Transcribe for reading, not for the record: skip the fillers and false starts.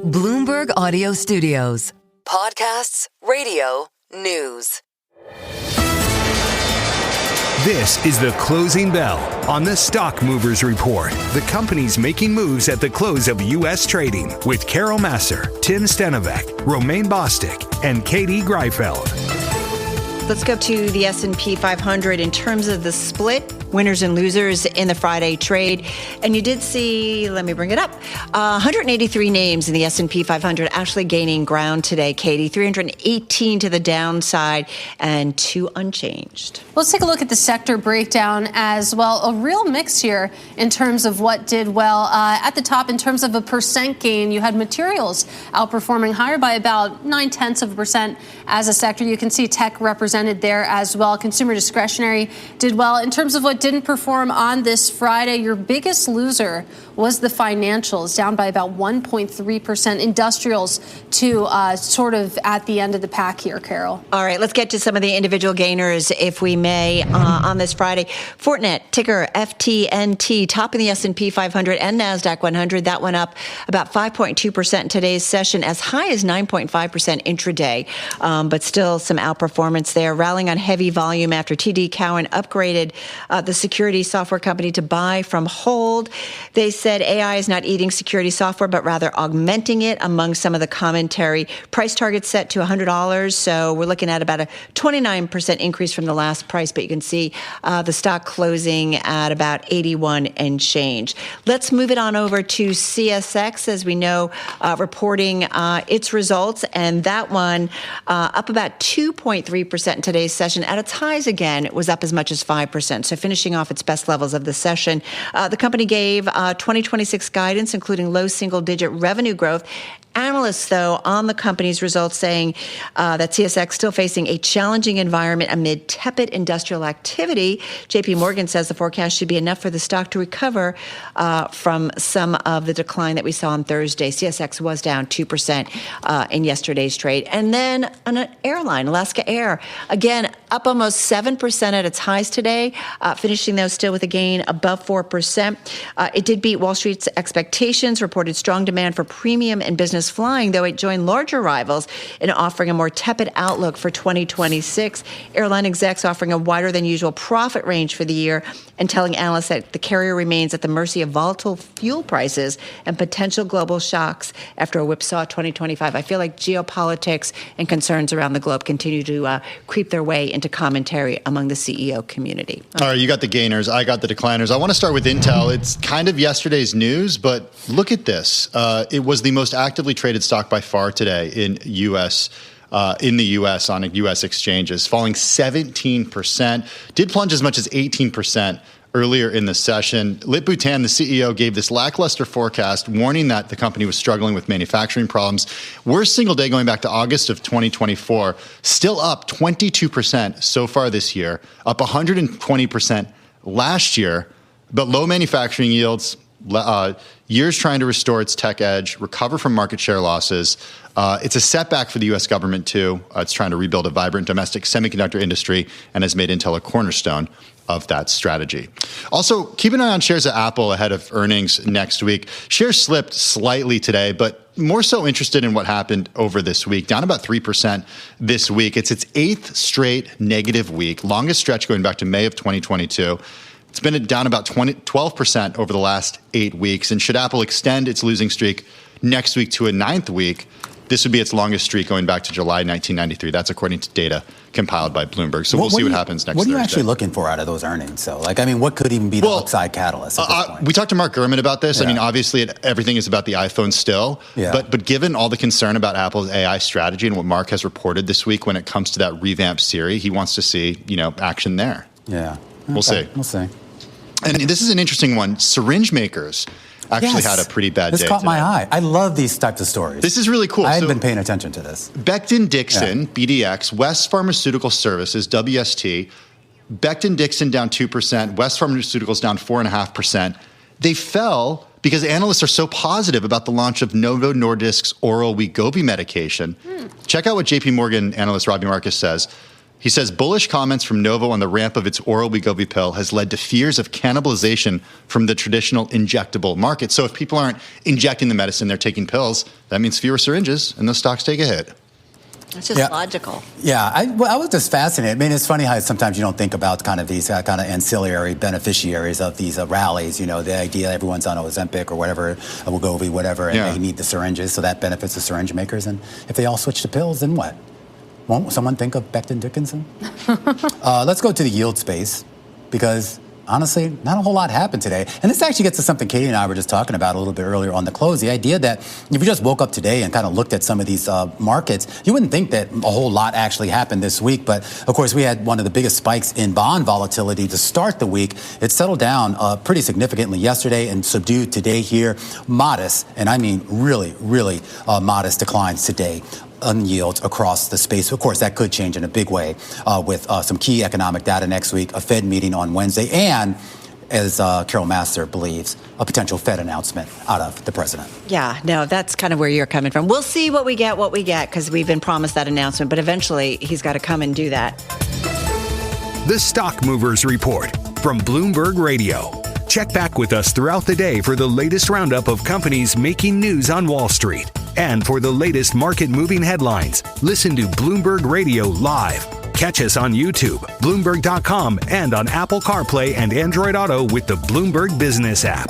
Bloomberg Audio Studios. Podcasts, radio, news. This is the closing bell on the Stock Movers Report. The companies making moves at the close of U.S. trading with Carol Massar, Tim Stenovec, Romaine Bostick, and Katie Greifeld. Let's go to the S&P 500 in terms of the split, winners and losers in the Friday trade. And you did see, let me bring it up, 183 names in the S&P 500 actually gaining ground today, Katie. 318 to the downside and 2 unchanged. Let's take a look at the sector breakdown as well. A real mix here in terms of what did well. At the top, in terms of a percent gain, you had materials outperforming higher by about 0.9% as a sector. You can see tech represented there as well. Consumer discretionary did well. In terms of what didn't perform on this Friday, your biggest loser was the financials, down by about 1.3%. Industrials, too, sort of at the end of the pack here, Carol. All right, let's get to some of the individual gainers, if we may, on this Friday. Fortinet, ticker FTNT, top in the S&P 500 and NASDAQ 100. That went up about 5.2% in today's session, as high as 9.5% intraday, but still some outperformance there, rallying on heavy volume after TD Cowen upgraded the security software company to buy from hold. They said AI is not eating security software, but rather augmenting it among some of the commentary. Price target set to $100, so we're looking at about a 29% increase from the last price, but you can see the stock closing at about 81 and change. Let's move it on over to CSX, as we know, reporting its results, and that one up about 2.3% in today's session. At its highs again, it was up as much as 5%, so finishing off its best levels of the session. The company gave 2026 guidance, including low single-digit revenue growth. Analysts, though, on the company's results saying that CSX still facing a challenging environment amid tepid industrial activity. JP Morgan says the forecast should be enough for the stock to recover from some of the decline that we saw on Thursday. CSX was down 2% in yesterday's trade. And then an airline, Alaska Air, again, up almost 7% at its highs today, finishing, though, still with a gain above 4%. It did beat Wall Street's expectations, reported strong demand for premium and business flying, though it joined larger rivals in offering a more tepid outlook for 2026. Airline execs offering a wider than usual profit range for the year and telling analysts that the carrier remains at the mercy of volatile fuel prices and potential global shocks after a whipsaw 2025. I feel like geopolitics and concerns around the globe continue to creep their way into commentary among the CEO community. All right, you got the gainers. I got the decliners. I want to start with Intel. It's kind of yesterday's news, but look at this. It was the most actively traded stock by far today in the U.S. on U.S. exchanges, falling 17%. Did plunge as much as 18% earlier in the session. Lip-Bu Tan, the CEO, gave this lackluster forecast, warning that the company was struggling with manufacturing problems. Worst single day going back to August of 2024, still up 22% so far this year, up 120% last year, but low manufacturing yields, years trying to restore its tech edge, recover from market share losses. It's a setback for the U.S. government, too. It's trying to rebuild a vibrant domestic semiconductor industry and has made Intel a cornerstone of that strategy. Also, keep an eye on shares of Apple ahead of earnings next week. Shares slipped slightly today, but more so interested in what happened over this week, down about 3% this week. It's its 8th straight negative week, longest stretch going back to May of 2022. It's been down about 12% over the last 8 weeks. And should Apple extend its losing streak next week to a 9th week, this would be its longest streak going back to July 1993. That's according to data compiled by Bloomberg. So we'll see what happens next Thursday. What are you actually looking for out of those earnings? So, what could even be the upside catalyst at this point? We talked to Mark Gurman about this. Yeah. I mean, obviously, everything is about the iPhone still. Yeah. But given all the concern about Apple's AI strategy and what Mark has reported this week when it comes to that revamped Siri, he wants to see, action there. Yeah. We'll see. We'll see. And this is an interesting one. Syringe makers actually had a pretty bad day. This caught my eye. I love these types of stories. This is really cool. I hadn't been paying attention to this. Becton Dixon, BDX, West Pharmaceutical Services, WST, Becton Dixon down 2%, West Pharmaceuticals down 4.5%. They fell because analysts are so positive about the launch of Novo Nordisk's oral Wegovy medication. Check out what JP Morgan analyst Robbie Marcus says. He says bullish comments from Novo on the ramp of its oral Wegovy pill has led to fears of cannibalization from the traditional injectable market. So if people aren't injecting the medicine, they're taking pills, that means fewer syringes, and those stocks take a hit. It's just logical. Yeah, I was just fascinated. I mean, it's funny how sometimes you don't think about kind of these kind of ancillary beneficiaries of these rallies. You know, the idea everyone's on Ozempic or whatever, Wegovy, whatever, and they need the syringes, so that benefits the syringe makers. And if they all switch to pills, then what? Won't someone think of Becton Dickinson? Let's go to the yield space, because honestly, not a whole lot happened today. And this actually gets to something Katie and I were just talking about a little bit earlier on the close. The idea that if you just woke up today and kind of looked at some of these markets, you wouldn't think that a whole lot actually happened this week. But of course, we had one of the biggest spikes in bond volatility to start the week. It settled down pretty significantly yesterday and subdued today here. Modest, and I mean really, really modest declines today on yields across the space. Of course, that could change in a big way with some key economic data next week, a Fed meeting on Wednesday, and, as Carol Massar believes, a potential Fed announcement out of the president. Yeah, no, that's kind of where you're coming from. We'll see what we get, because we've been promised that announcement, but eventually he's got to come and do that. The Stock Movers Report from Bloomberg Radio. Check back with us throughout the day for the latest roundup of companies making news on Wall Street. And for the latest market-moving headlines, listen to Bloomberg Radio live. Catch us on YouTube, Bloomberg.com, and on Apple CarPlay and Android Auto with the Bloomberg Business app.